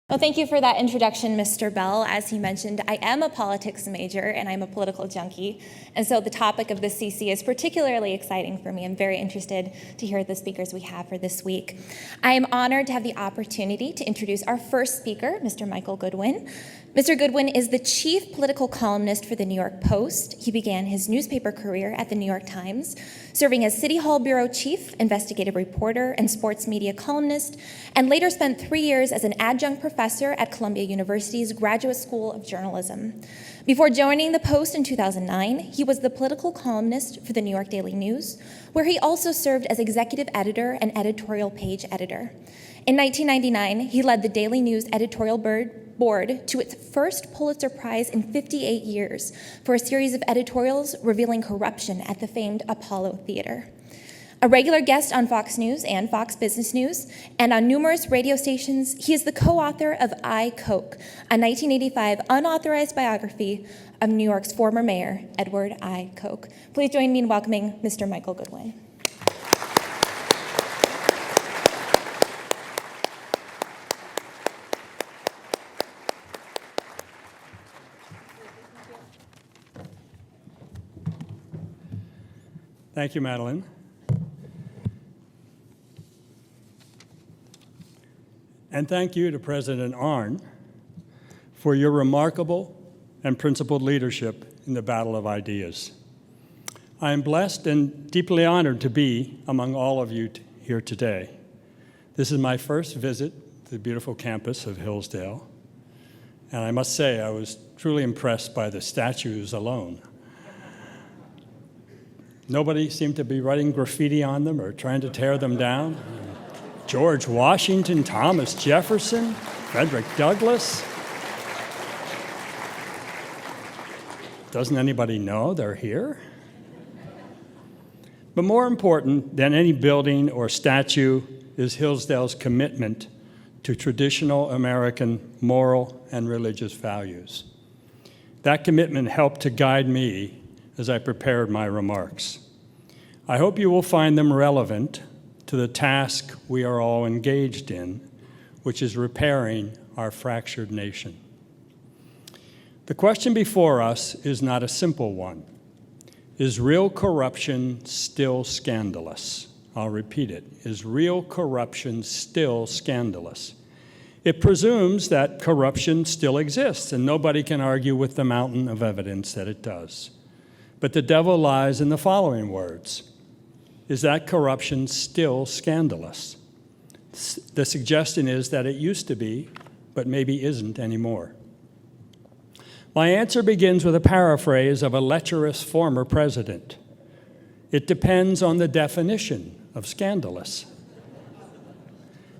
Well, thank you for that introduction, Mr. Bell. As he mentioned, I am a politics major and I'm a political junkie. And so the topic of this CC is particularly exciting for me. I'm very interested to hear the speakers we have for this week. I am honored to have the opportunity to introduce our first speaker, Mr. Michael Goodwin. Mr. Goodwin is the chief political columnist for the New York Post. He began his newspaper career at the New York Times, serving as City Hall bureau chief, investigative reporter, and sports media columnist, and later spent 3 years as an adjunct professor at Columbia University's Graduate School of Journalism. Before joining the Post in 2009, he was the political columnist for the New York Daily News, where he also served as executive editor and editorial page editor. In 1999, he led the Daily News editorial board to its first Pulitzer Prize in 58 years for a series of editorials revealing corruption at the famed Apollo Theater. A regular guest on Fox News and Fox Business News, and on numerous radio stations, he is the co-author of Koch, a 1985 unauthorized biography of New York's former mayor, Edward I. Koch. Please join me in welcoming Mr. Michael Goodwin. Thank you, Madeline. And thank you to President Arnn for your remarkable and principled leadership in the battle of ideas. I am blessed and deeply honored to be among all of you here today. This is my first visit to the beautiful campus of Hillsdale, and I must say I was truly impressed by the statues alone. Nobody seemed to be writing graffiti on them or trying to tear them down. George Washington, Thomas Jefferson, Frederick Douglass. Doesn't anybody know they're here? But more important than any building or statue is Hillsdale's commitment to traditional American moral and religious values. That commitment helped to guide me as I prepared my remarks. I hope you will find them relevant to the task we are all engaged in, which is repairing our fractured nation. The question before us is not a simple one. Is real corruption still scandalous? I'll repeat it. Is real corruption still scandalous? It presumes that corruption still exists, and nobody can argue with the mountain of evidence that it does. But the devil lies in the following words. Is that corruption still scandalous? The suggestion is that it used to be, but maybe isn't anymore. My answer begins with a paraphrase of a lecherous former president. It depends on the definition of scandalous.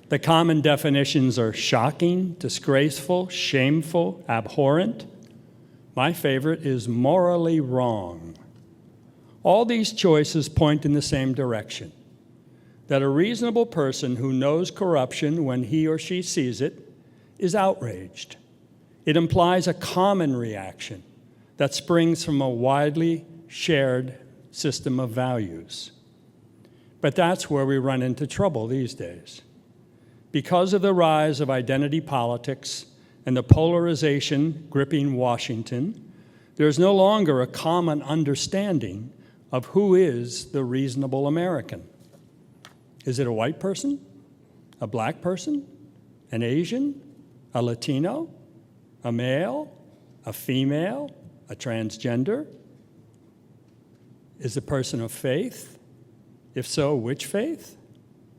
The common definitions are shocking, disgraceful, shameful, abhorrent. My favorite is morally wrong. All these choices point in the same direction, that a reasonable person who knows corruption when he or she sees it is outraged. It implies a common reaction that springs from a widely shared system of values. But that's where we run into trouble these days. Because of the rise of identity politics and the polarization gripping Washington, there's no longer a common understanding of who is the reasonable American. Is it a white person, a black person, an Asian, a Latino, a male, a female, a transgender? Is the person of faith? If so, which faith?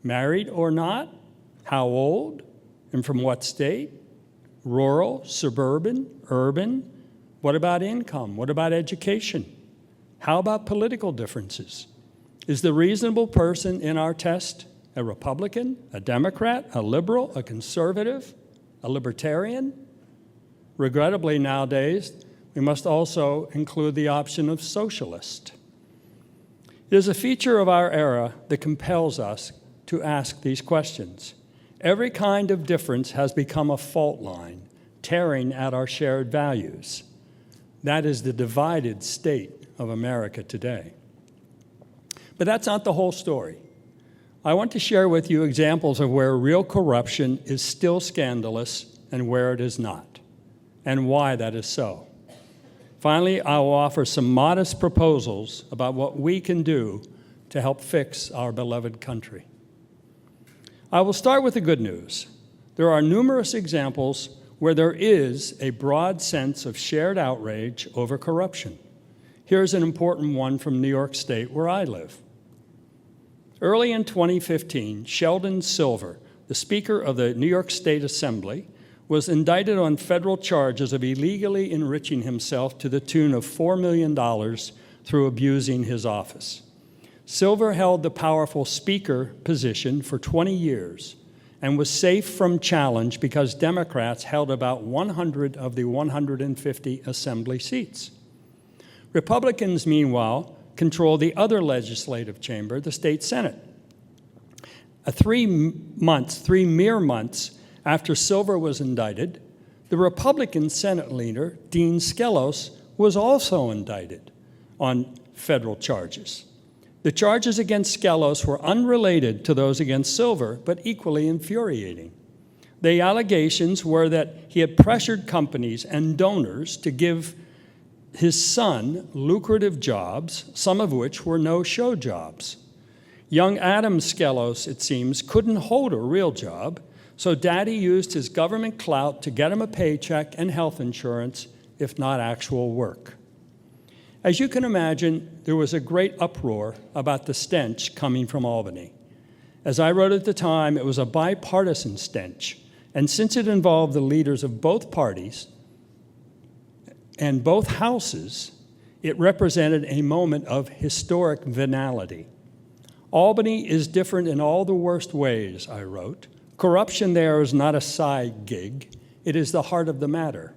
Married or not? How old? And from what state? Rural, suburban, urban? What about income? What about education? How about political differences? Is the reasonable person in our test a Republican, a Democrat, a liberal, a conservative, a libertarian? Regrettably, nowadays, we must also include the option of socialist. It is a feature of our era that compels us to ask these questions. Every kind of difference has become a fault line, tearing at our shared values. That is the divided state of America today. But that's not the whole story. I want to share with you examples of where real corruption is still scandalous and where it is not, and why that is so. Finally, I will offer some modest proposals about what we can do to help fix our beloved country. I will start with the good news. There are numerous examples where there is a broad sense of shared outrage over corruption. Here's an important one from New York State, where I live. Early in 2015, Sheldon Silver, the Speaker of the New York State Assembly, was indicted on federal charges of illegally enriching himself to the tune of $4 million through abusing his office. Silver held the powerful Speaker position for 20 years and was safe from challenge because Democrats held about 100 of the 150 Assembly seats. Republicans, meanwhile, control the other legislative chamber, the state Senate. 3 mere months after Silver was indicted, the Republican Senate leader, Dean Scandalous, was also indicted on federal charges. The charges against Scandalous were unrelated to those against Silver, but equally infuriating. The allegations were that he had pressured companies and donors to give his son lucrative jobs, some of which were no-show jobs. Young Adam Scandalous, it seems, couldn't hold a real job, so Daddy used his government clout to get him a paycheck and health insurance, if not actual work. As you can imagine, there was a great uproar about the stench coming from Albany. As I wrote at the time, it was a bipartisan stench, and since it involved the leaders of both parties and both houses, it represented a moment of historic venality. Albany is different in all the worst ways, I wrote. Corruption there is not a side gig. It is the heart of the matter.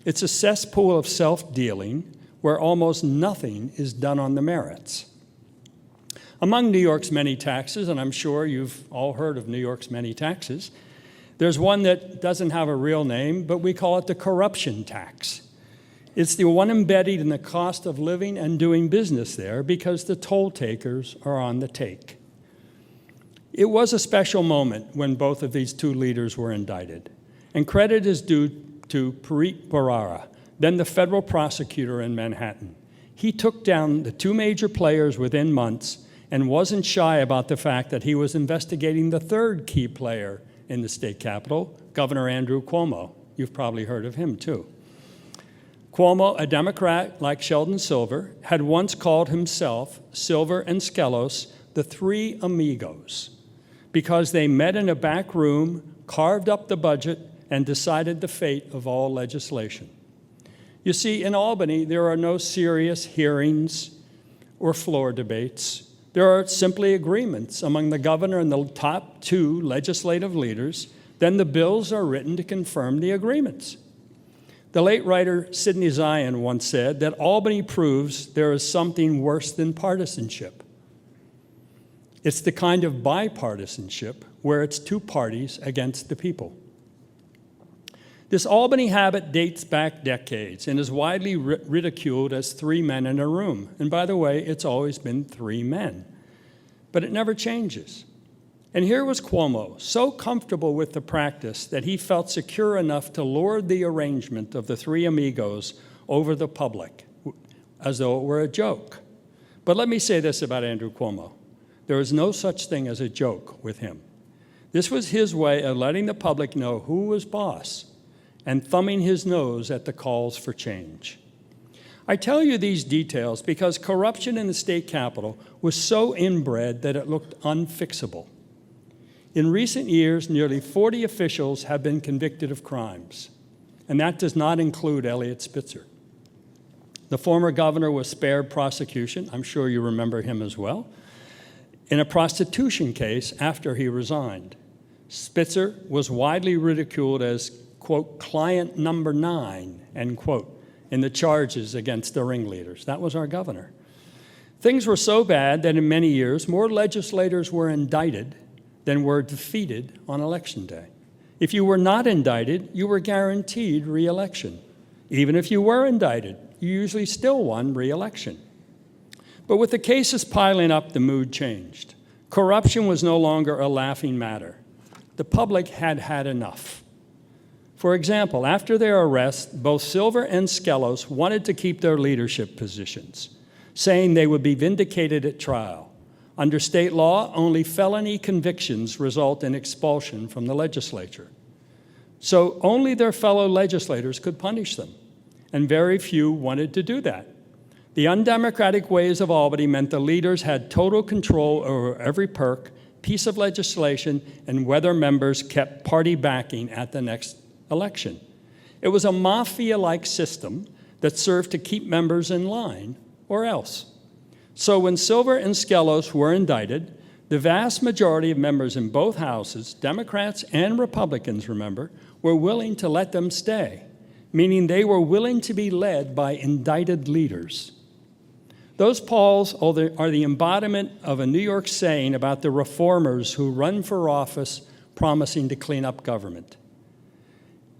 It's a cesspool of self-dealing where almost nothing is done on the merits. Among New York's many taxes, and I'm sure you've all heard of New York's many taxes, there's one that doesn't have a real name, but we call it the corruption tax. It's the one embedded in the cost of living and doing business there because the toll takers are on the take. It was a special moment when both of these two leaders were indicted, and credit is due to Preet Bharara, then the federal prosecutor in Manhattan. He took down the two major players within months and wasn't shy about the fact that he was investigating the third key player in the state capitol, Governor Andrew Cuomo. You've probably heard of him, too. Cuomo, a Democrat like Sheldon Silver, had once called himself, Silver and Scandalous, the three amigos, because they met in a back room, carved up the budget, and decided the fate of all legislation. You see, in Albany, there are no serious hearings or floor debates. There are simply agreements among the governor and the top two legislative leaders. Then the bills are written to confirm the agreements. The late writer Sidney Zion once said that Albany proves there is something worse than partisanship. It's the kind of bipartisanship where it's two parties against the people. This Albany habit dates back decades and is widely ridiculed as three men in a room. And by the way, it's always been three men. But it never changes. And here was Cuomo, so comfortable with the practice that he felt secure enough to lord the arrangement of the three amigos over the public, as though it were a joke. But let me say this about Andrew Cuomo. There is no such thing as a joke with him. This was his way of letting the public know who was boss and thumbing his nose at the calls for change. I tell you these details because corruption in the state capitol was so inbred that it looked unfixable. In recent years, nearly 40 officials have been convicted of crimes, and that does not include Eliot Spitzer. The former governor was spared prosecution, I'm sure you remember him as well, in a prostitution case after he resigned. Spitzer was widely ridiculed as, quote, client number 9, end quote, in the charges against the ringleaders. That was our governor. Things were so bad that in many years, more legislators were indicted than were defeated on Election Day. If you were not indicted, you were guaranteed re-election. Even if you were indicted, you usually still won re-election. But with the cases piling up, the mood changed. Corruption was no longer a laughing matter. The public had had enough. For example, after their arrest, both Silver and Scandalous wanted to keep their leadership positions, saying they would be vindicated at trial. Under state law, only felony convictions result in expulsion from the legislature. So only their fellow legislators could punish them, and very few wanted to do that. The undemocratic ways of Albany meant the leaders had total control over every perk, piece of legislation, and whether members kept party backing at the next election. It was a mafia-like system that served to keep members in line, or else. So when Silver and Scandalous were indicted, the vast majority of members in both houses, Democrats and Republicans, remember, were willing to let them stay, meaning they were willing to be led by indicted leaders. Those polls are the embodiment of a New York saying about the reformers who run for office promising to clean up government.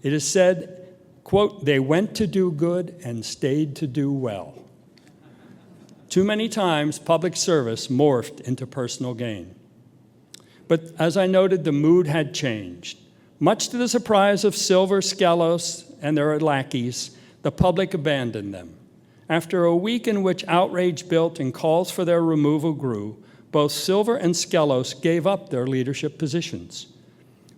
It is said, quote, "They went to do good and stayed to do well." Too many times, public service morphed into personal gain. But as I noted, the mood had changed. Much to the surprise of Silver, Scandalous, and their lackeys, the public abandoned them. After a week in which outrage built and calls for their removal grew, both Silver and Scandalous gave up their leadership positions.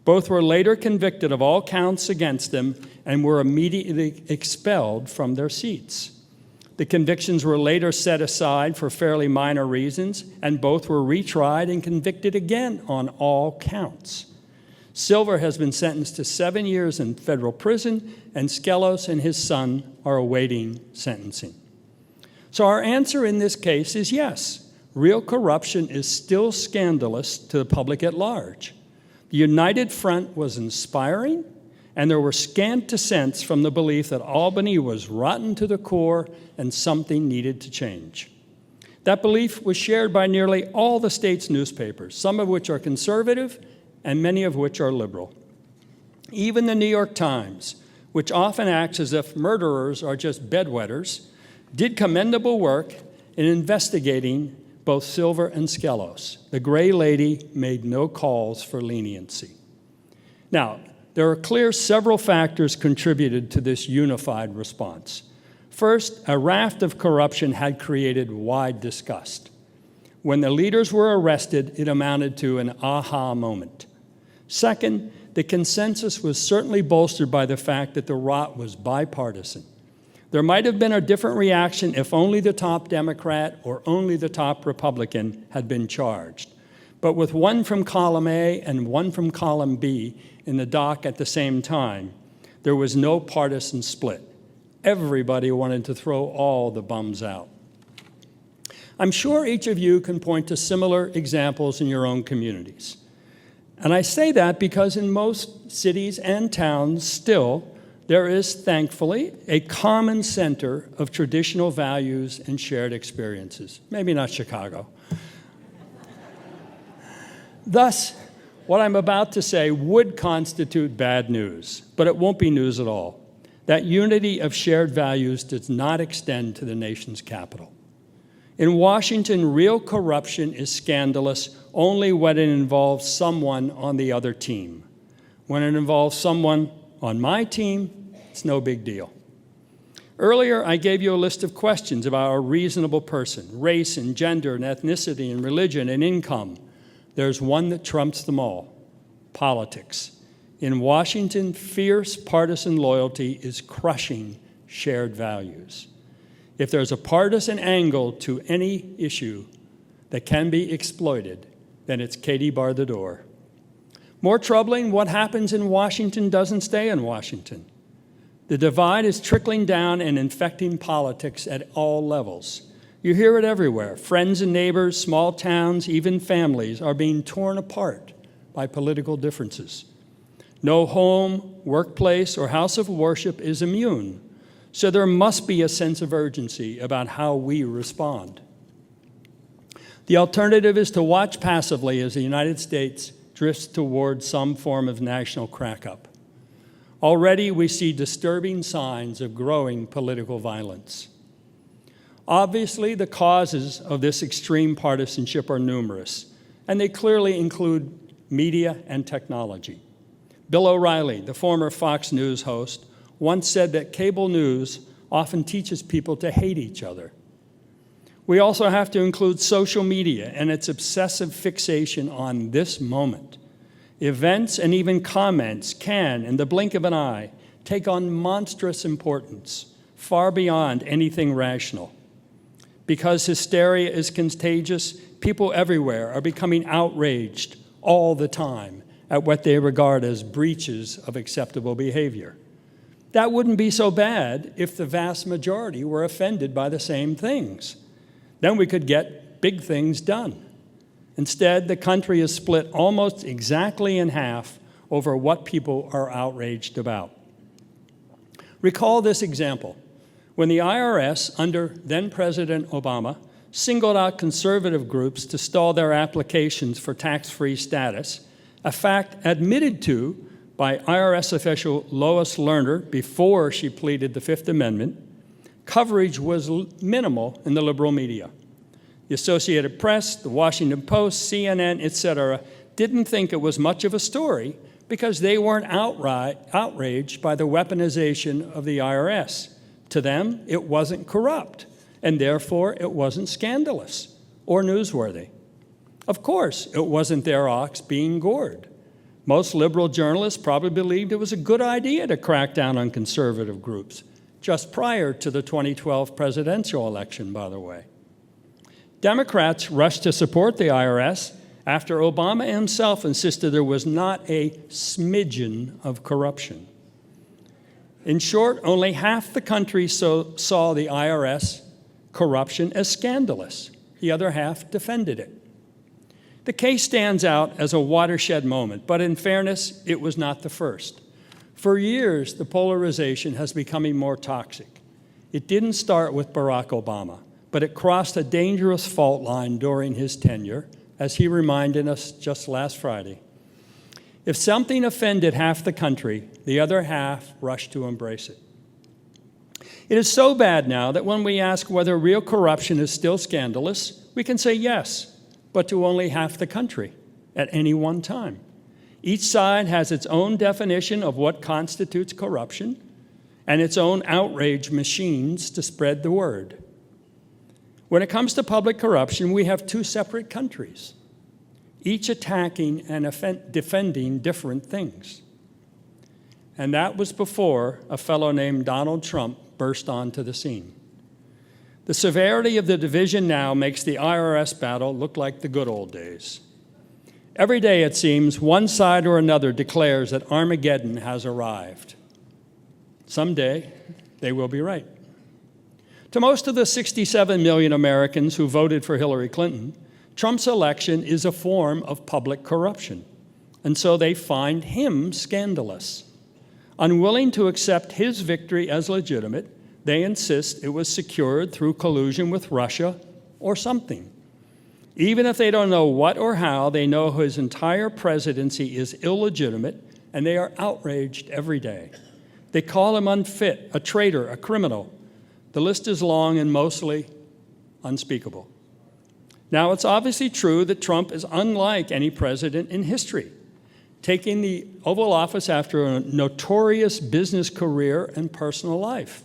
Both were later convicted of all counts against them and were immediately expelled from their seats. The convictions were later set aside for fairly minor reasons, and both were retried and convicted again on all counts. Silver has been sentenced to 7 years in federal prison, and Scandalous and his son are awaiting sentencing. So our answer in this case is yes, real corruption is still scandalous to the public at large. The United Front was inspiring, and there were scant dissents from the belief that Albany was rotten to the core and something needed to change. That belief was shared by nearly all the state's newspapers, some of which are conservative and many of which are liberal. Even the New York Times, which often acts as if murderers are just bedwetters, did commendable work in investigating both Silver and Scandalous. The Gray Lady made no calls for leniency. Now, there are clear several factors contributed to this unified response. First, a raft of corruption had created wide disgust. When the leaders were arrested, it amounted to an aha moment. Second, the consensus was certainly bolstered by the fact that the rot was bipartisan. There might have been a different reaction if only the top Democrat or only the top Republican had been charged. But with one from column A and one from column B in the dock at the same time, there was no partisan split. Everybody wanted to throw all the bums out. I'm sure each of you can point to similar examples in your own communities. And I say that because in most cities and towns still, there is, thankfully, a common center of traditional values and shared experiences. Maybe not Chicago. Thus, what I'm about to say would constitute bad news, but it won't be news at all. That unity of shared values does not extend to the nation's capital. In Washington, real corruption is scandalous only when it involves someone on the other team. When it involves someone on my team, it's no big deal. Earlier, I gave you a list of questions about a reasonable person, race and gender and ethnicity and religion and income. There's one that trumps them all, politics. In Washington, fierce partisan loyalty is crushing shared values. If there's a partisan angle to any issue that can be exploited, then it's Katie bar the door. More troubling, what happens in Washington doesn't stay in Washington. The divide is trickling down and infecting politics at all levels. You hear it everywhere. Friends and neighbors, small towns, even families are being torn apart by political differences. No home, workplace, or house of worship is immune, so there must be a sense of urgency about how we respond. The alternative is to watch passively as the United States drifts toward some form of national crack-up. Already, we see disturbing signs of growing political violence. Obviously, the causes of this extreme partisanship are numerous, and they clearly include media and technology. Bill O'Reilly, the former Fox News host, once said that cable news often teaches people to hate each other. We also have to include social media and its obsessive fixation on this moment. Events and even comments can, in the blink of an eye, take on monstrous importance, far beyond anything rational. Because hysteria is contagious, people everywhere are becoming outraged all the time at what they regard as breaches of acceptable behavior. That wouldn't be so bad if the vast majority were offended by the same things. Then we could get big things done. Instead, the country is split almost exactly in half over what people are outraged about. Recall this example. When the IRS, under then-President Obama, singled out conservative groups to stall their applications for tax-free status, a fact admitted to by IRS official Lois Lerner before she pleaded the Fifth Amendment, coverage was minimal in the liberal media. The Associated Press, the Washington Post, CNN, etc., didn't think it was much of a story because they weren't outraged by the weaponization of the IRS. To them, it wasn't corrupt, and therefore it wasn't scandalous or newsworthy. Of course, it wasn't their ox being gored. Most liberal journalists probably believed it was a good idea to crack down on conservative groups, just prior to the 2012 presidential election, by the way. Democrats rushed to support the IRS after Obama himself insisted there was not a smidgen of corruption. In short, only half the country saw the IRS corruption as scandalous. The other half defended it. The case stands out as a watershed moment, but in fairness, it was not the first. For years, the polarization has become more toxic. It didn't start with Barack Obama, but it crossed a dangerous fault line during his tenure, as he reminded us just last Friday. If something offended half the country, the other half rushed to embrace it. It is so bad now that when we ask whether real corruption is still scandalous, we can say yes, but to only half the country at any one time. Each side has its own definition of what constitutes corruption and its own outrage machines to spread the word. When it comes to public corruption, we have two separate countries, each attacking and defending different things. And that was before a fellow named Donald Trump burst onto the scene. The severity of the division now makes the IRS battle look like the good old days. Every day, it seems, one side or another declares that Armageddon has arrived. Someday, they will be right. To most of the 67 million Americans who voted for Hillary Clinton, Trump's election is a form of public corruption, and so they find him scandalous. Unwilling to accept his victory as legitimate, they insist it was secured through collusion with Russia or something. Even if they don't know what or how, they know his entire presidency is illegitimate, and they are outraged every day. They call him unfit, a traitor, a criminal. The list is long and mostly unspeakable. Now, it's obviously true that Trump is unlike any president in history, taking the Oval Office after a notorious business career and personal life.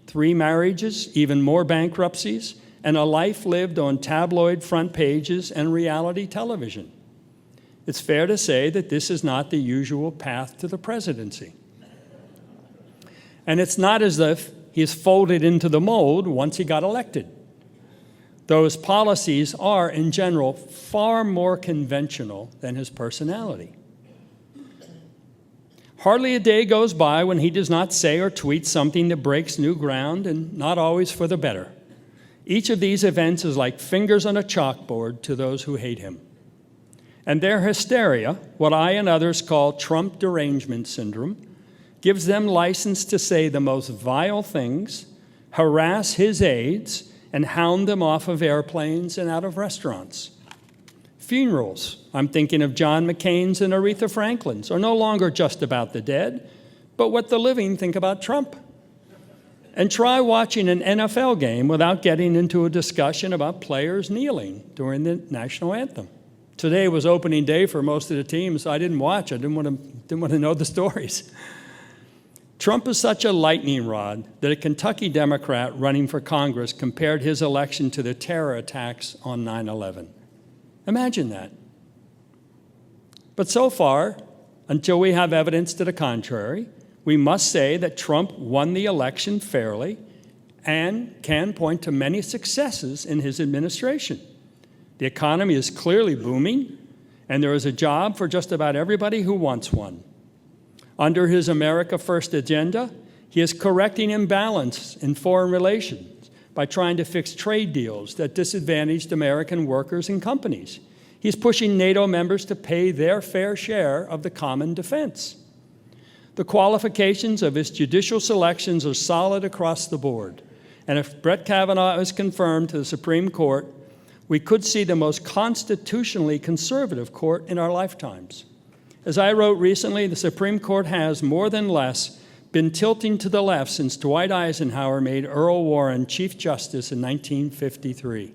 3 marriages, even more bankruptcies, and a life lived on tabloid front pages and reality television. It's fair to say that this is not the usual path to the presidency. And it's not as if he's folded into the mold once he got elected. Those policies are, in general, far more conventional than his personality. Hardly a day goes by when he does not say or tweet something that breaks new ground, and not always for the better. Each of these events is like fingers on a chalkboard to those who hate him. And their hysteria, what I and others call Trump derangement syndrome, gives them license to say the most vile things, harass his aides, and hound them off of airplanes and out of restaurants. Funerals, I'm thinking of John McCain's and Aretha Franklin's, are no longer just about the dead, but what the living think about Trump. And try watching an NFL game without getting into a discussion about players kneeling during the national anthem. Today was opening day for most of the teams, so I didn't watch. I didn't want to know the stories. Trump is such a lightning rod that a Kentucky Democrat running for Congress compared his election to the terror attacks on 9/11. Imagine that. But so far, until we have evidence to the contrary, we must say that Trump won the election fairly and can point to many successes in his administration. The economy is clearly booming, and there is a job for just about everybody who wants one. Under his America First agenda, he is correcting imbalance in foreign relations by trying to fix trade deals that disadvantaged American workers and companies. He's pushing NATO members to pay their fair share of the common defense. The qualifications of his judicial selections are solid across the board. And if Brett Kavanaugh is confirmed to the Supreme Court, we could see the most constitutionally conservative court in our lifetimes. As I wrote recently, the Supreme Court has, more than less, been tilting to the left since Dwight Eisenhower made Earl Warren Chief Justice in 1953.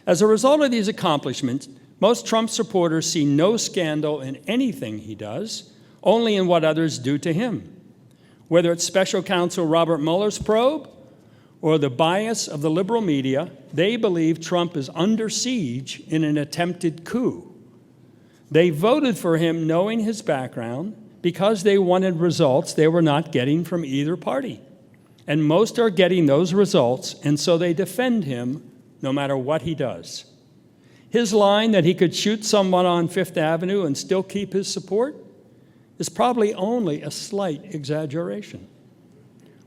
As a result of these accomplishments, most Trump supporters see no scandal in anything he does, only in what others do to him. Whether it's special counsel Robert Mueller's probe or the bias of the liberal media, they believe Trump is under siege in an attempted coup. They voted for him knowing his background because they wanted results they were not getting from either party. And most are getting those results, and so they defend him no matter what he does. His line that he could shoot someone on Fifth Avenue and still keep his support is probably only a slight exaggeration.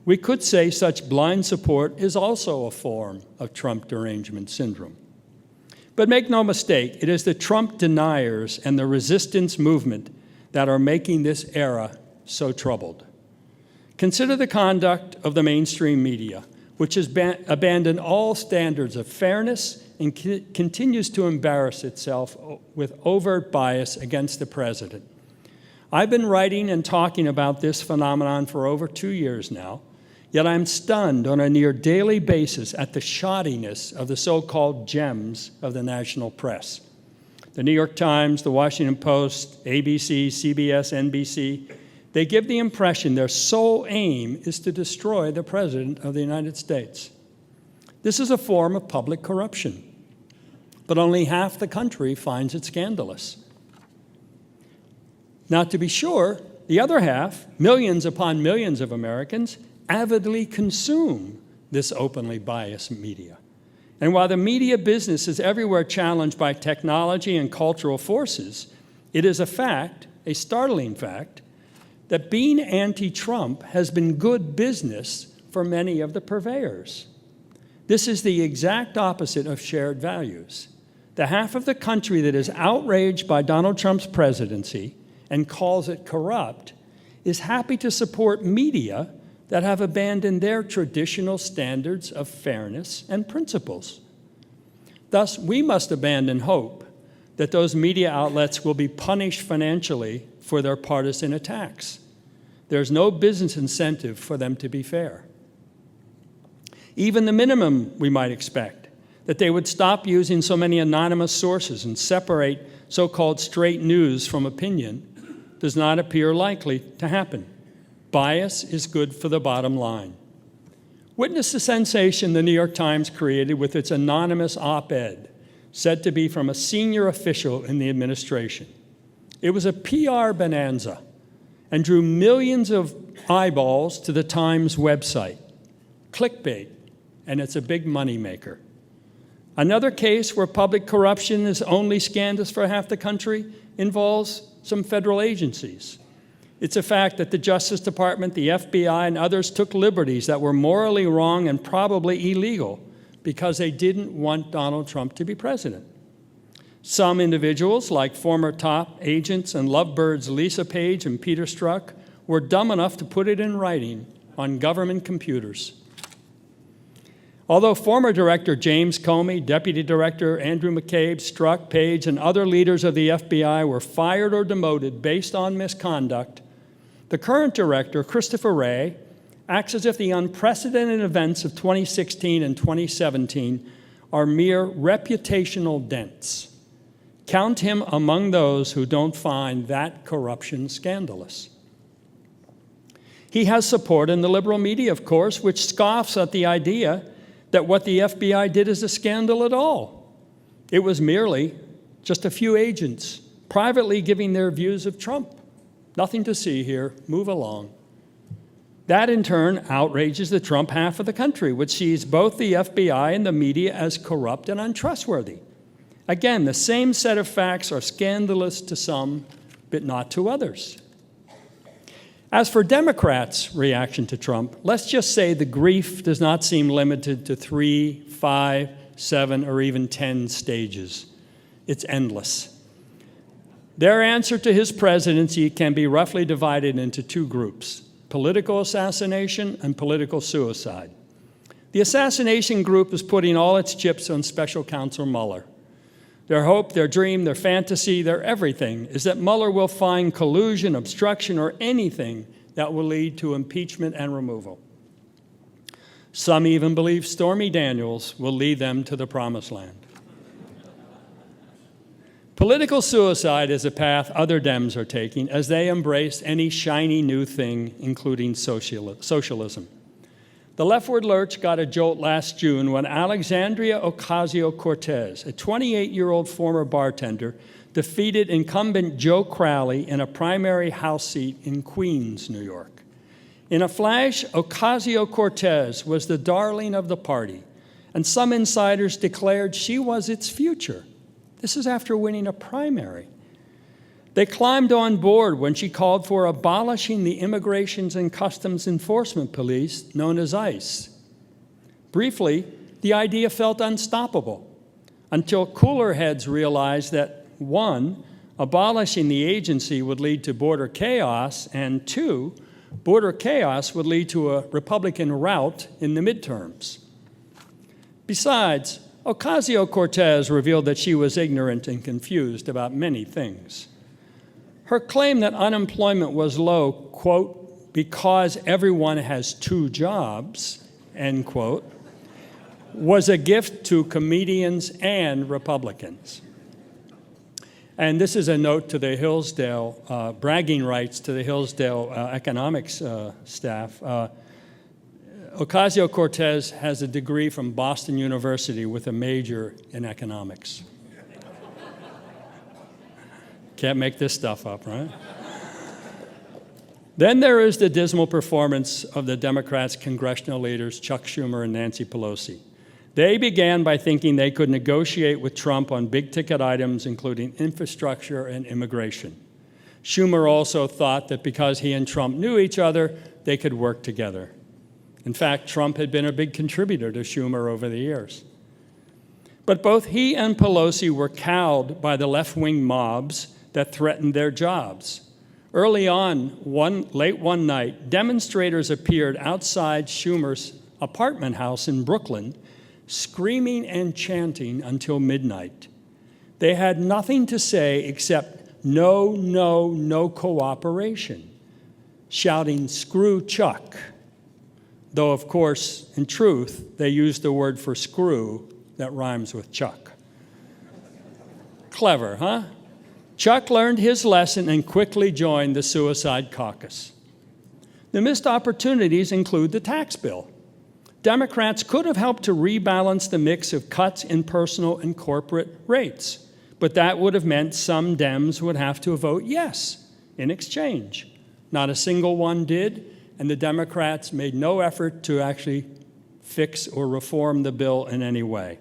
We could say such blind support is also a form of Trump derangement syndrome. But make no mistake, it is the Trump deniers and the resistance movement that are making this era so troubled. Consider the conduct of the mainstream media, which has abandoned all standards of fairness and continues to embarrass itself with overt bias against the president. I've been writing and talking about this phenomenon for over 2 years now, yet I'm stunned on a near daily basis at the shoddiness of the so-called gems of the national press. The New York Times, the Washington Post, ABC, CBS, NBC, they give the impression their sole aim is to destroy the President of the United States. This is a form of public corruption, but only half the country finds it scandalous. Now, to be sure, the other half, millions upon millions of Americans, avidly consume this openly biased media. And while the media business is everywhere challenged by technology and cultural forces, it is a fact, a startling fact, that being anti-Trump has been good business for many of the purveyors. This is the exact opposite of shared values. The half of the country that is outraged by Donald Trump's presidency and calls it corrupt is happy to support media that have abandoned their traditional standards of fairness and principles. Thus, we must abandon hope that those media outlets will be punished financially for their partisan attacks. There's no business incentive for them to be fair. Even the minimum we might expect, that they would stop using so many anonymous sources and separate so-called straight news from opinion, does not appear likely to happen. Bias is good for the bottom line. Witness the sensation the New York Times created with its anonymous op-ed, said to be from a senior official in the administration. It was a PR bonanza and drew millions of eyeballs to the Times website. Clickbait, and it's a big moneymaker. Another case where public corruption is only scandalous for half the country involves some federal agencies. It's a fact that the Justice Department, the FBI, and others took liberties that were morally wrong and probably illegal because they didn't want Donald Trump to be president. Some individuals, like former top agents and lovebirds Lisa Page and Peter Strzok, were dumb enough to put it in writing on government computers. Although former Director James Comey, Deputy Director Andrew McCabe, Strzok, Page, and other leaders of the FBI were fired or demoted based on misconduct, the current director, Christopher Wray, acts as if the unprecedented events of 2016 and 2017 are mere reputational dents. Count him among those who don't find that corruption scandalous. He has support in the liberal media, of course, which scoffs at the idea that what the FBI did is a scandal at all. It was merely just a few agents privately giving their views of Trump. Nothing to see here. Move along. That, in turn, outrages the Trump half of the country, which sees both the FBI and the media as corrupt and untrustworthy. Again, the same set of facts are scandalous to some, but not to others. As for Democrats' reaction to Trump, let's just say the grief does not seem limited to 3, 5, 7, or even 10 stages. It's endless. Their answer to his presidency can be roughly divided into two groups: political assassination and political suicide. The assassination group is putting all its chips on Special Counsel Mueller. Their hope, their dream, their fantasy, their everything is that Mueller will find collusion, obstruction, or anything that will lead to impeachment and removal. Some even believe Stormy Daniels will lead them to the promised land. Political suicide is a path other Dems are taking as they embrace any shiny new thing, including socialism. The leftward lurch got a jolt last June when Alexandria Ocasio-Cortez, a 28-year-old former bartender, defeated incumbent Joe Crowley in a primary House seat in Queens, New York. In a flash, Ocasio-Cortez was the darling of the party, and some insiders declared she was its future. This is after winning a primary. They climbed on board when she called for abolishing the Immigration and Customs Enforcement Police, known as ICE. Briefly, the idea felt unstoppable until cooler heads realized that, 1, abolishing the agency would lead to border chaos, and 2, border chaos would lead to a Republican rout in the midterms. Besides, Ocasio-Cortez revealed that she was ignorant and confused about many things. Her claim that unemployment was low, quote, because everyone has 2 jobs, end quote, was a gift to comedians and Republicans. And this is a note to the Hillsdale, bragging rights to the Hillsdale economics staff. Ocasio-Cortez has a degree from Boston University with a major in economics. Can't make this stuff up, right? Then there is the dismal performance of the Democrats' congressional leaders, Chuck Schumer and Nancy Pelosi. They began by thinking they could negotiate with Trump on big-ticket items, including infrastructure and immigration. Schumer also thought that because he and Trump knew each other, they could work together. In fact, Trump had been a big contributor to Schumer over the years. But both he and Pelosi were cowed by the left-wing mobs that threatened their jobs. Early on, late one night, demonstrators appeared outside Schumer's apartment house in Brooklyn, screaming and chanting until midnight. They had nothing to say except no, no, no cooperation, shouting, "Screw Chuck." Though, of course, in truth, they used the word for screw that rhymes with Chuck. Clever, huh? Chuck learned his lesson and quickly joined the suicide caucus. The missed opportunities include the tax bill. Democrats could have helped to rebalance the mix of cuts in personal and corporate rates, but that would have meant some Dems would have to vote yes in exchange. Not a single one did, and the Democrats made no effort to actually fix or reform the bill in any way.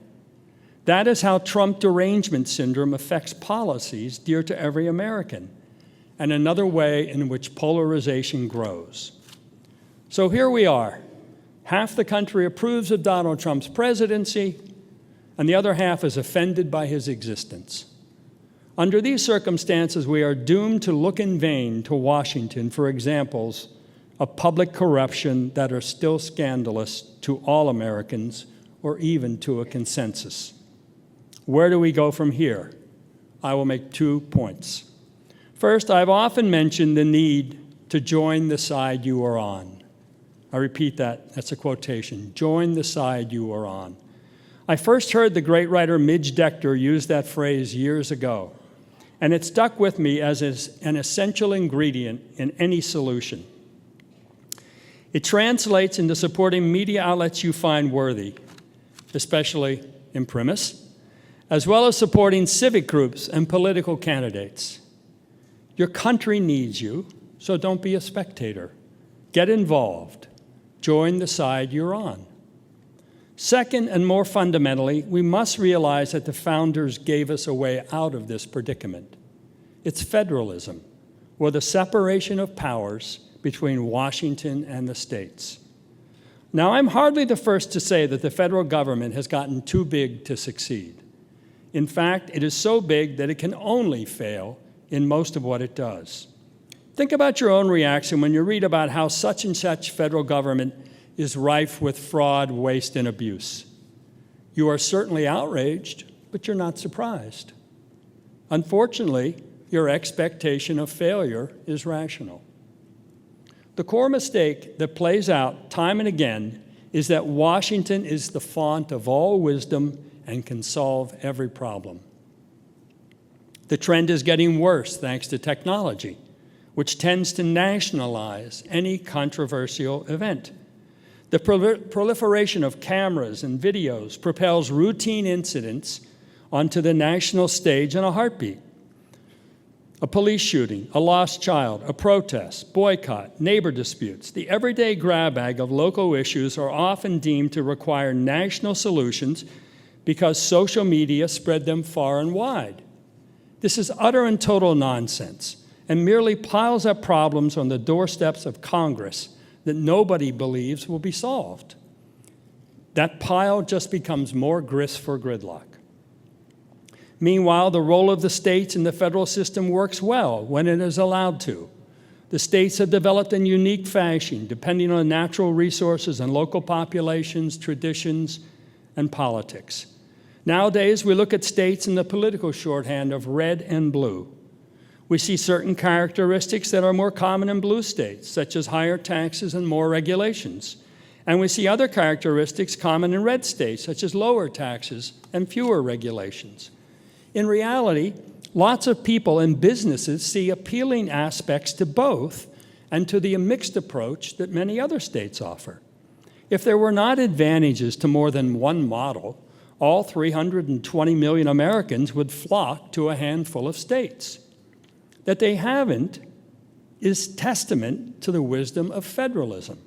That is how Trump derangement syndrome affects policies dear to every American, and another way in which polarization grows. So here we are. Half the country approves of Donald Trump's presidency, and the other half is offended by his existence. Under these circumstances, we are doomed to look in vain to Washington for examples of public corruption that are still scandalous to all Americans or even to a consensus. Where do we go from here? I will make 2 points. First, I've often mentioned the need to join the side you are on. I repeat that. That's a quotation. Join the side you are on. I first heard the great writer Midge Decter use that phrase years ago, and it stuck with me as an essential ingredient in any solution. It translates into supporting media outlets you find worthy, especially imprimis, as well as supporting civic groups and political candidates. Your country needs you, so don't be a spectator. Get involved. Join the side you're on. Second, and more fundamentally, we must realize that the founders gave us a way out of this predicament. It's federalism, or the separation of powers between Washington and the states. Now, I'm hardly the first to say that the federal government has gotten too big to succeed. In fact, it is so big that it can only fail in most of what it does. Think about your own reaction when you read about how such and such federal government is rife with fraud, waste, and abuse. You are certainly outraged, but you're not surprised. Unfortunately, your expectation of failure is rational. The core mistake that plays out time and again is that Washington is the font of all wisdom and can solve every problem. The trend is getting worse thanks to technology, which tends to nationalize any controversial event. The proliferation of cameras and videos propels routine incidents onto the national stage in a heartbeat. A police shooting, a lost child, a protest, boycott, neighbor disputes. The everyday grab bag of local issues are often deemed to require national solutions because social media spread them far and wide. This is utter and total nonsense and merely piles up problems on the doorsteps of Congress that nobody believes will be solved. That pile just becomes more grist for gridlock. Meanwhile, the role of the states in the federal system works well when it is allowed to. The states have developed in unique fashion, depending on natural resources and local populations, traditions, and politics. Nowadays, we look at states in the political shorthand of red and blue. We see certain characteristics that are more common in blue states, such as higher taxes and more regulations. And we see other characteristics common in red states, such as lower taxes and fewer regulations. In reality, lots of people and businesses see appealing aspects to both and to the mixed approach that many other states offer. If there were not advantages to more than one model, all 320 million Americans would flock to a handful of states. That they haven't is testament to the wisdom of federalism,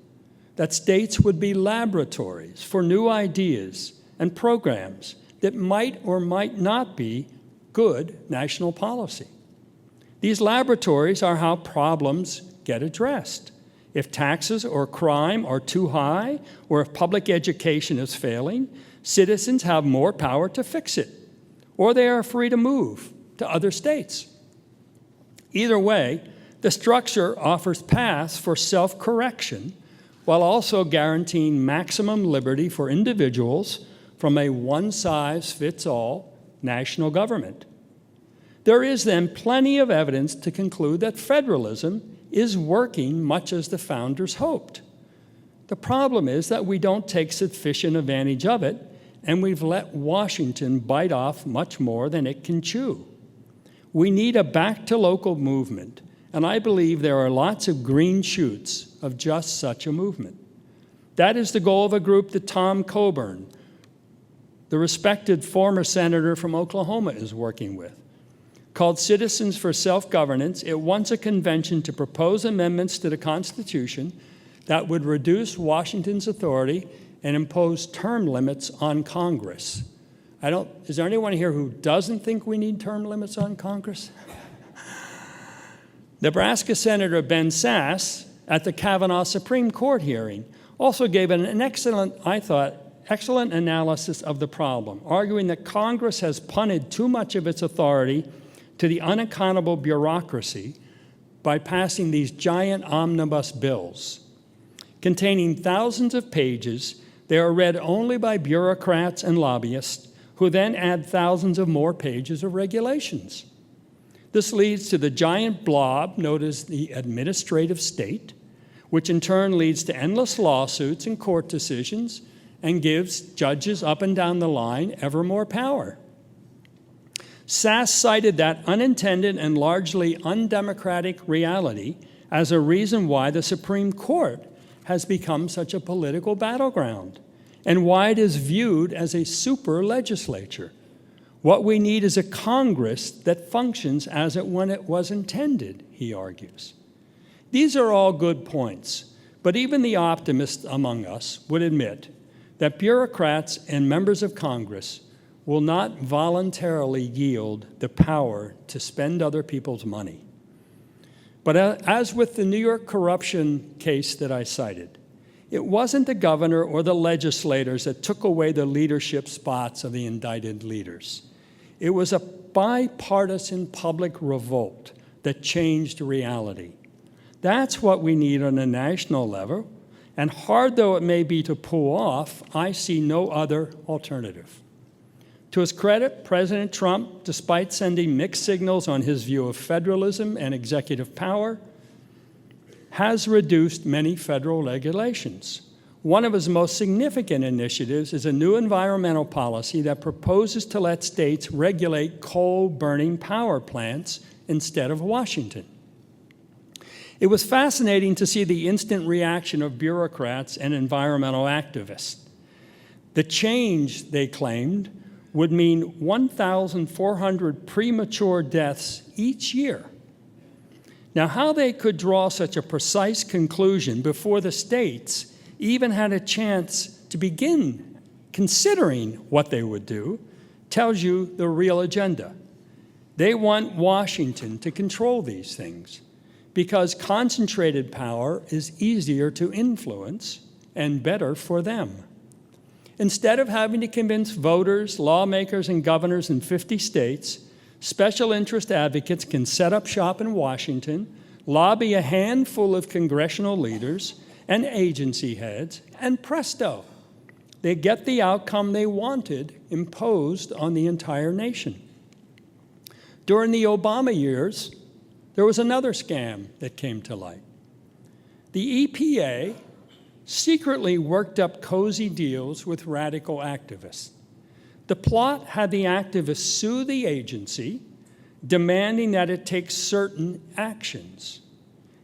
that states would be laboratories for new ideas and programs that might or might not be good national policy. These laboratories are how problems get addressed. If taxes or crime are too high, or if public education is failing, citizens have more power to fix it, or they are free to move to other states. Either way, the structure offers paths for self-correction while also guaranteeing maximum liberty for individuals from a one-size-fits-all national government. There is then plenty of evidence to conclude that federalism is working much as the founders hoped. The problem is that we don't take sufficient advantage of it, and we've let Washington bite off much more than it can chew. We need a back-to-local movement, and I believe there are lots of green shoots of just such a movement. That is the goal of a group that Tom Coburn, the respected former senator from Oklahoma, is working with. Called Citizens for Self-Governance, it wants a convention to propose amendments to the Constitution that would reduce Washington's authority and impose term limits on Congress. Is there anyone here who doesn't think we need term limits on Congress? Nebraska Senator Ben Sasse, at the Kavanaugh Supreme Court hearing, also gave an excellent analysis of the problem, arguing that Congress has punted too much of its authority to the unaccountable bureaucracy by passing these giant omnibus bills. Containing thousands of pages, they are read only by bureaucrats and lobbyists, who then add thousands of more pages of regulations. This leads to the giant blob known as the administrative state, which in turn leads to endless lawsuits and court decisions and gives judges up and down the line ever more power. Sass cited that unintended and largely undemocratic reality as a reason why the Supreme Court has become such a political battleground and why it is viewed as a super legislature. What we need is a Congress that functions as when it was intended, he argues. These are all good points, but even the optimists among us would admit that bureaucrats and members of Congress will not voluntarily yield the power to spend other people's money. But as with the New York corruption case that I cited, it wasn't the governor or the legislators that took away the leadership spots of the indicted leaders. It was a bipartisan public revolt that changed reality. That's what we need on a national level, and hard though it may be to pull off, I see no other alternative. To his credit, President Trump, despite sending mixed signals on his view of federalism and executive power, has reduced many federal regulations. One of his most significant initiatives is a new environmental policy that proposes to let states regulate coal-burning power plants instead of Washington. It was fascinating to see the instant reaction of bureaucrats and environmental activists. The change, they claimed, would mean 1,400 premature deaths each year. Now, how they could draw such a precise conclusion before the states even had a chance to begin considering what they would do tells you the real agenda. They want Washington to control these things because concentrated power is easier to influence and better for them. Instead of having to convince voters, lawmakers, and governors in 50 states, special interest advocates can set up shop in Washington, lobby a handful of congressional leaders and agency heads, and presto, they get the outcome they wanted imposed on the entire nation. During the Obama years, there was another scam that came to light. The EPA secretly worked up cozy deals with radical activists. The plot had the activists sue the agency, demanding that it take certain actions.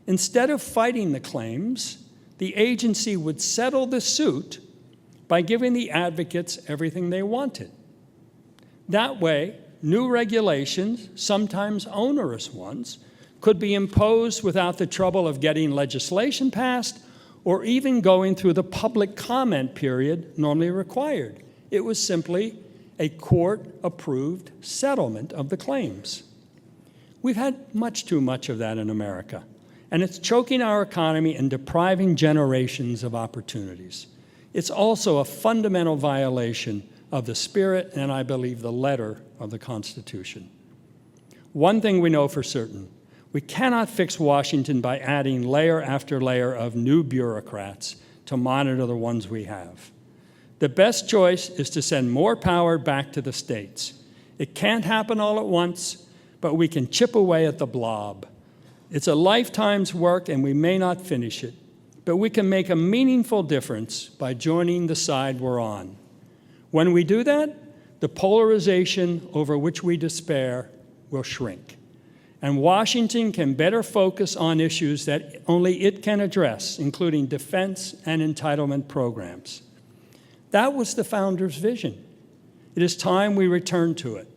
Instead of fighting the claims, the agency would settle the suit by giving the advocates everything they wanted. That way, new regulations, sometimes onerous ones, could be imposed without the trouble of getting legislation passed or even going through the public comment period normally required. It was simply a court-approved settlement of the claims. We've had much too much of that in America, and it's choking our economy and depriving generations of opportunities. It's also a fundamental violation of the spirit and, I believe, the letter of the Constitution. One thing we know for certain: we cannot fix Washington by adding layer after layer of new bureaucrats to monitor the ones we have. The best choice is to send more power back to the states. It can't happen all at once, but we can chip away at the blob. It's a lifetime's work, and we may not finish it, but we can make a meaningful difference by joining the side we're on. When we do that, the polarization over which we despair will shrink, and Washington can better focus on issues that only it can address, including defense and entitlement programs. That was the founders' vision. It is time we return to it.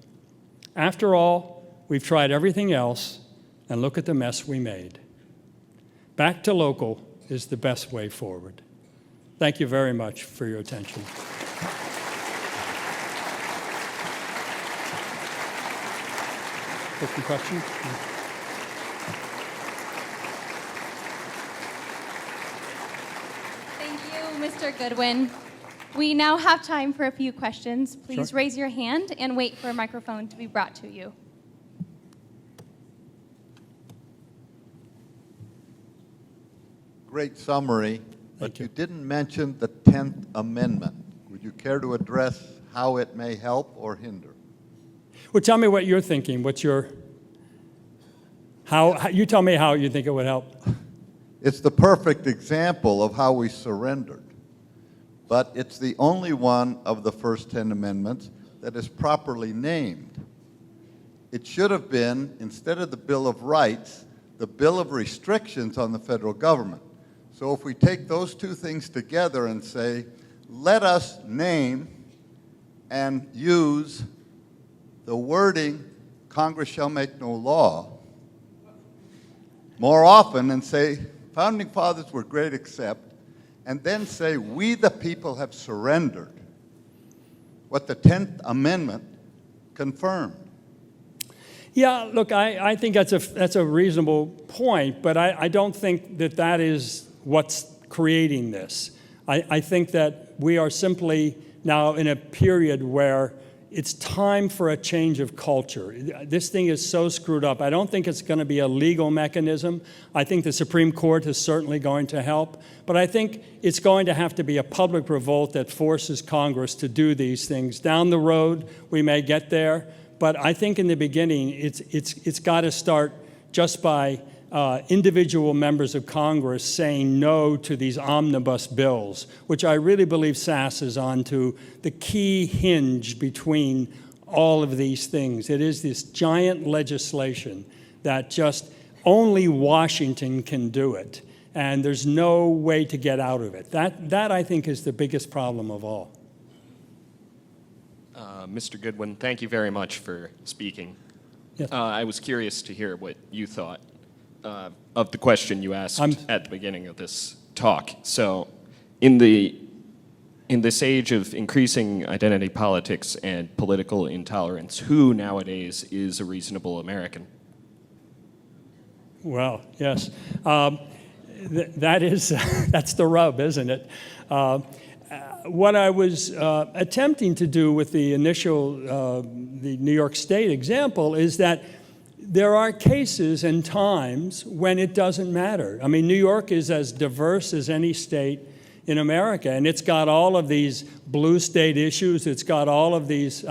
After all, we've tried everything else, and look at the mess we made. Back to local is the best way forward. Thank you very much for your attention. Any questions? Thank you, Mr. Goodwin. We now have time for a few questions. Please Sure. raise your hand and wait for a microphone to be brought to you. Great summary, but Thank you. you didn't mention the 10th Amendment. Would you care to address how it may help or hinder? Well, tell me what you're thinking. What's your, how you tell me how you think it would help. It's the perfect example of how we surrendered. but it's the only one of the first 10 amendments that is properly named. It should have been, instead of the Bill of Rights, the Bill of Restrictions on the federal government. So if we take those two things together and say, let us name and use the wording, Congress shall make no law, more often, and say, Founding Fathers were great except, and then say, we the people have surrendered what the 10th Amendment confirmed. Yeah, look, I think that's a reasonable point, but I don't think that that is what's creating this. I think that we are simply now in a period where it's time for a change of culture. This thing is so screwed up. I don't think it's going to be a legal mechanism. I think the Supreme Court is certainly going to help. But I think it's going to have to be a public revolt that forces Congress to do these things. Down the road, we may get there. But I think in the beginning, it's got to start just by individual members of Congress saying no to these omnibus bills, which I really believe SAS is onto the key hinge between all of these things. It is this giant legislation that just only Washington can do it, and there's no way to get out of it. That I think is the biggest problem of all. Mr. Goodwin, thank you very much for speaking. Yes. I was curious to hear what you thought of the question you asked at the beginning of this talk. So, in this age of increasing identity politics and political intolerance, who nowadays is a reasonable American? Well, yes. That's the rub, isn't it? What I was attempting to do with the initial, the New York State example is that there are cases and times when it doesn't matter. I mean, New York is as diverse as any state in America, and it's got all of these blue state issues. It's got all of these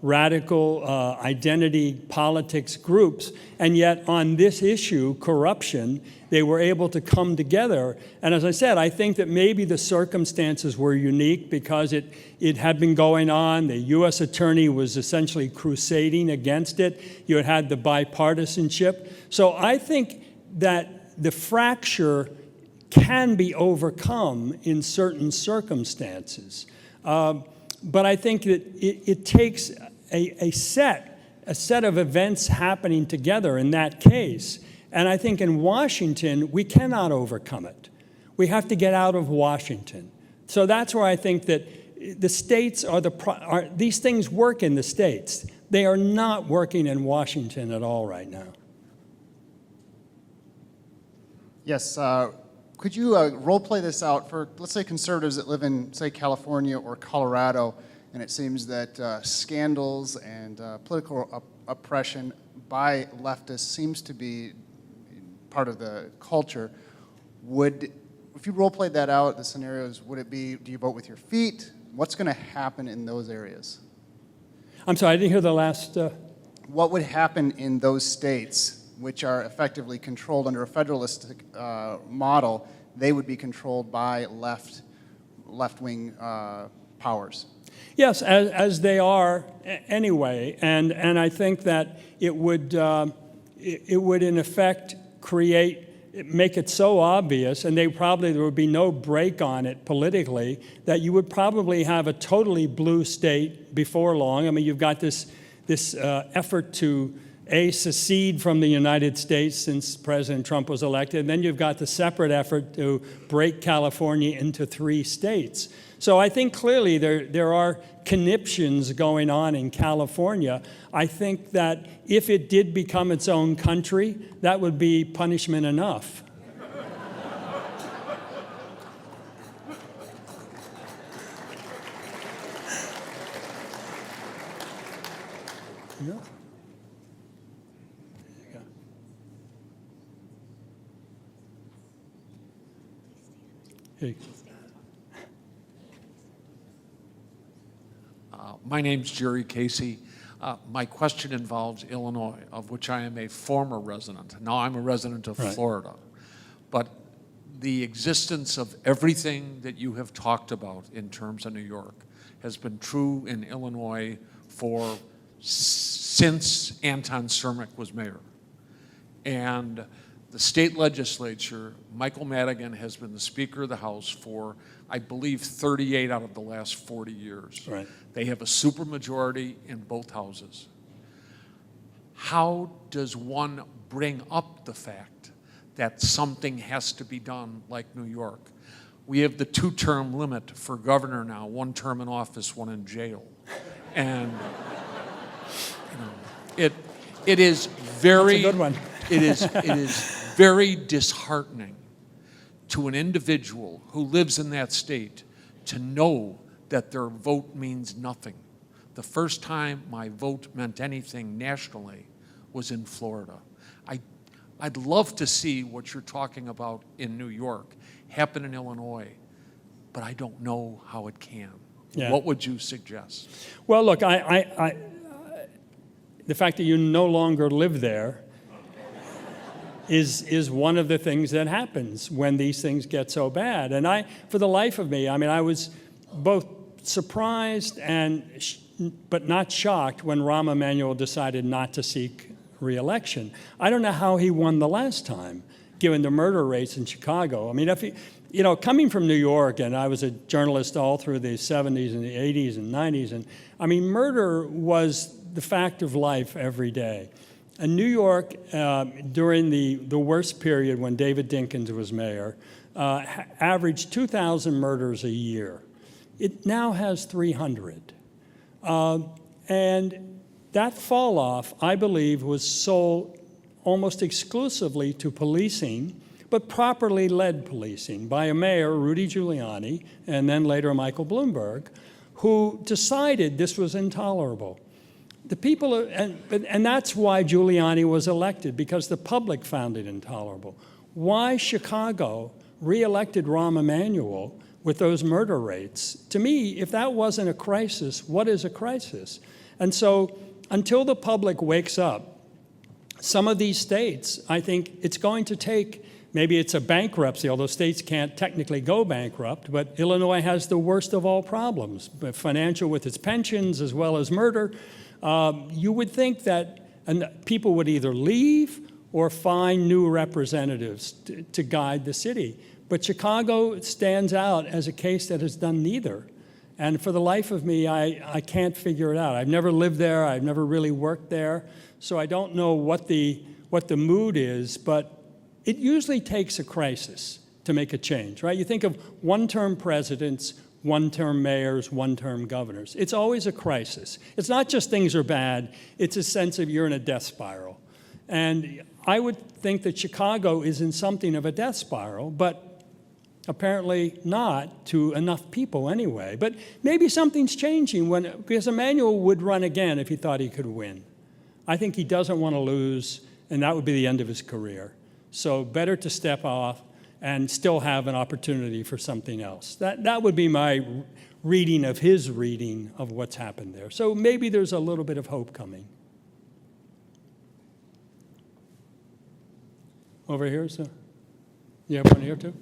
radical identity politics groups, and yet on this issue, corruption, they were able to come together. And as I said, I think that maybe the circumstances were unique because it had been going on. The U.S. attorney was essentially crusading against it. You had the bipartisanship. So I think that the fracture can be overcome in certain circumstances. But I think that it takes a set of events happening together in that case. And I think in Washington, we cannot overcome it. We have to get out of Washington. So that's where I think that the states these things work in the states. They are not working in Washington at all right now. Yes, could you role play this out for, let's say, conservatives that live in, say, California or Colorado, and it seems that scandals and political oppression by leftists seems to be part of the culture. If you role played that out, the scenarios, would it be, do you vote with your feet? What's going to happen in those areas? I'm sorry, I didn't hear the last... What would happen in those states which are effectively controlled under a federalistic model? They would be controlled by left-wing powers. Yes, as they are anyway, and I think that it would in effect make it so obvious, and there would be no break on it politically, that you would probably have a totally blue state before long. I mean, you've got this effort to secede from the United States since President Trump was elected, and then you've got the separate effort to break California into 3 states. So I think clearly there are conniptions going on in California. I think that if it did become its own country, that would be punishment enough. Yeah. Hey. My name's Jerry Casey. My question involves Illinois, of which I am a former resident. Now I'm a resident of Right. Florida. But the existence of everything that you have talked about in terms of New York has been true in Illinois since Anton Cermak was mayor. And the state legislature, Michael Madigan has been the Speaker of the House for, I believe, 38 out of the last 40 years. Right. They have a supermajority in both houses. How does one bring up the fact that something has to be done like New York? We have the 2-term limit for governor now, 1 term in office, 1 in jail. And it is very... That's a good one. It is very disheartening to an individual who lives in that state to know that their vote means nothing. The first time my vote meant anything nationally was in Florida. I'd love to see what you're talking about in New York happen in Illinois, but I don't know how it can. Yeah. What would you suggest? Well, look, the fact that you no longer live there is one of the things that happens when these things get so bad. And for the life of me, I was both surprised but not shocked when Rahm Emanuel decided not to seek re-election. I don't know how he won the last time, given the murder rates in Chicago. Coming from New York, and I was a journalist all through the 70s and the 80s and 90s, and murder was the fact of life every day. And New York, during the worst period when David Dinkins was mayor, averaged 2,000 murders a year. It now has 300. And that fall off, I believe, was sold almost exclusively to policing, but properly led policing by a mayor, Rudy Giuliani, and then later Michael Bloomberg, who decided this was intolerable. The people, and that's why Giuliani was elected, because the public found it intolerable. Why Chicago re-elected Rahm Emanuel with those murder rates? To me, if that wasn't a crisis, what is a crisis? And so until the public wakes up, some of these states, I think it's going to take, maybe it's a bankruptcy, although states can't technically go bankrupt, but Illinois has the worst of all problems, financial with its pensions as well as murder. You would think that people would either leave or find new representatives to guide the city. But Chicago stands out as a case that has done neither. And for the life of me, I can't figure it out. I've never lived there. I've never really worked there. So I don't know what the mood is, but it usually takes a crisis to make a change, right? You think of one-term presidents, one-term mayors, one-term governors. It's always a crisis. It's not just things are bad. It's a sense of you're in a death spiral. And I would think that Chicago is in something of a death spiral, but apparently not to enough people anyway. But maybe something's changing because Emanuel would run again if he thought he could win. I think he doesn't want to lose, and that would be the end of his career. So better to step off and still have an opportunity for something else. That would be my reading of his reading of what's happened there. So maybe there's a little bit of hope coming. Over here, so you have one here too?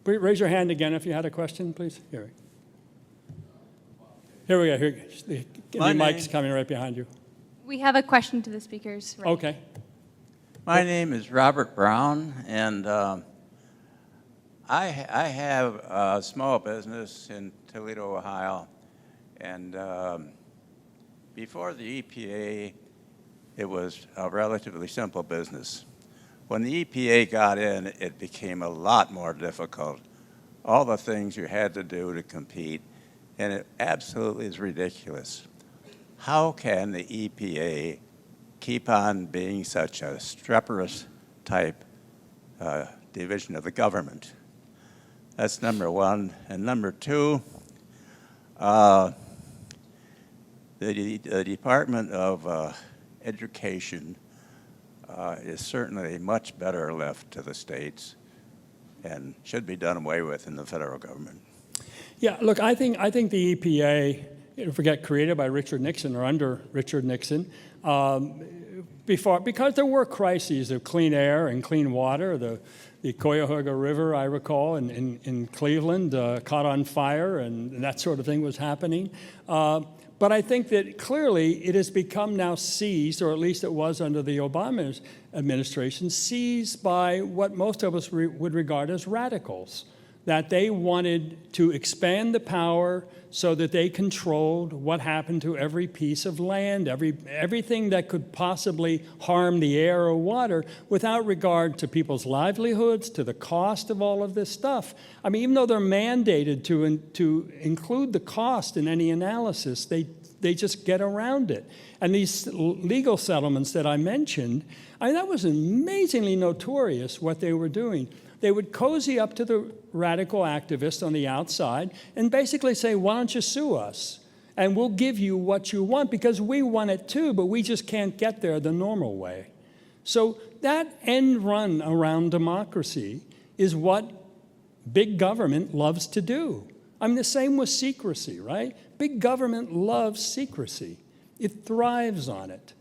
Raise your hand again if you had a question, please. Here we go. The mic's coming right behind you. We have a question to the speakers. Right. Okay. My name is Robert Brown, and I have a small business in Toledo, Ohio. And before the EPA, it was a relatively simple business. When the EPA got in, it became a lot more difficult. All the things you had to do to compete, and it absolutely is ridiculous. How can the EPA keep on being such a streperous type division of the government? That's number one. And number two, the Department of Education is certainly much better left to the states and should be done away with in the federal government. Yeah, look, I think the EPA, forget created by Richard Nixon or under Richard Nixon, before, because there were crises of clean air and clean water. The Cuyahoga River, I recall, in Cleveland, caught on fire, and that sort of thing was happening. But I think that clearly it has become now seized, or at least it was under the Obama administration, seized by what most of us would regard as radicals, that they wanted to expand the power so that they controlled what happened to every piece of land, everything that could possibly harm the air or water, without regard to people's livelihoods, to the cost of all of this stuff. I mean, even though they're mandated to include the cost in any analysis, they just get around it. And these legal settlements that I mentioned, I mean, that was amazingly notorious what they were doing. They would cozy up to the radical activists on the outside and basically say, why don't you sue us? And we'll give you what you want, because we want it too, but we just can't get there the normal way. So that end run around democracy is what big government loves to do. I mean, the same with secrecy, right? Big government loves secrecy. It thrives on it,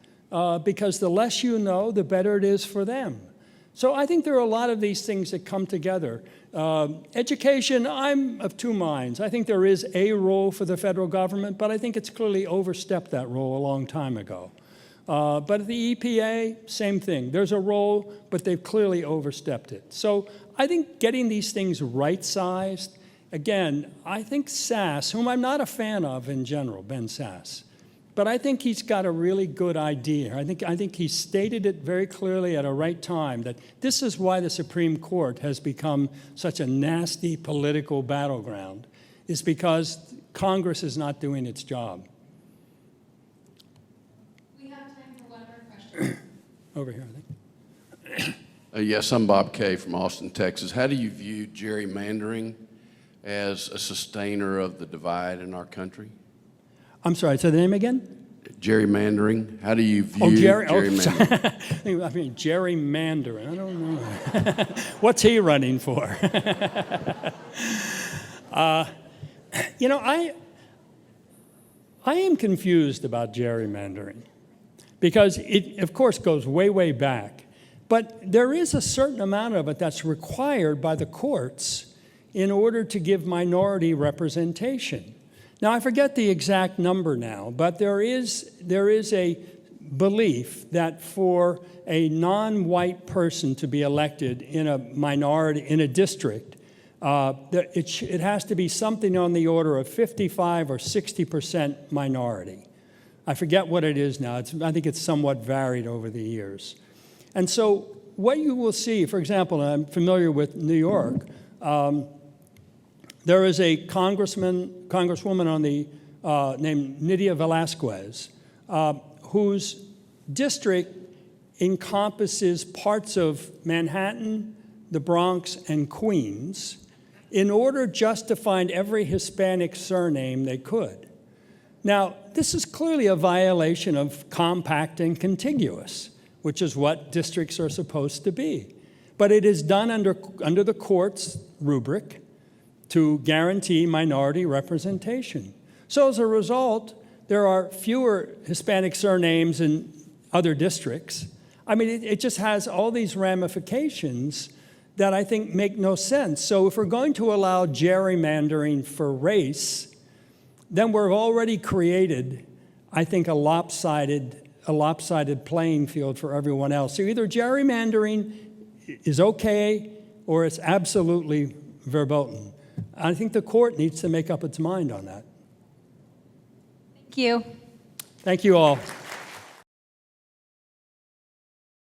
because the less you know, the better it is for them. So I think there are a lot of these things that come together. Education, I'm of two minds. I think there is a role for the federal government, but I think it's clearly overstepped that role a long time ago. But at the EPA, same thing. There's a role, but they've clearly overstepped it. So I think getting these things right-sized, again, I think Sass, whom I'm not a fan of in general, Ben Sass, but I think he's got a really good idea. I think he stated it very clearly at a right time, that this is why the Supreme Court has become such a nasty political battleground, is because Congress is not doing its job. We have time for one more question. Over here, I think. Yes, I'm Bob Kay from Austin, Texas. How do you view gerrymandering as a sustainer of the divide in our country? I'm sorry, say the name again? Gerrymandering. How do you view Oh, gerrymandering? I mean, gerrymandering. I don't know. What's he running for? You know, I am confused about gerrymandering, because it, of course, goes way, way back. But there is a certain amount of it that's required by the courts in order to give minority representation. Now, I forget the exact number now, but there is a belief that for a non-white person to be elected in a minority, in a district, it has to be something on the order of 55 or 60% minority. I forget what it is now. I think it's somewhat varied over the years. And so what you will see, for example, and I'm familiar with New York, there is a congresswoman on the named Nydia Velázquez, whose district encompasses parts of Manhattan, the Bronx, and Queens, in order just to find every Hispanic surname they could. Now, this is clearly a violation of compact and contiguous, which is what districts are supposed to be. But it is done under the court's rubric to guarantee minority representation. So as a result, there are fewer Hispanic surnames in other districts. I mean, it just has all these ramifications that I think make no sense. So if we're going to allow gerrymandering for race, then we've already created, I think, a lopsided playing field for everyone else. So either gerrymandering is okay or it's absolutely verboten. I think the court needs to make up its mind on that. Thank you. Thank you all.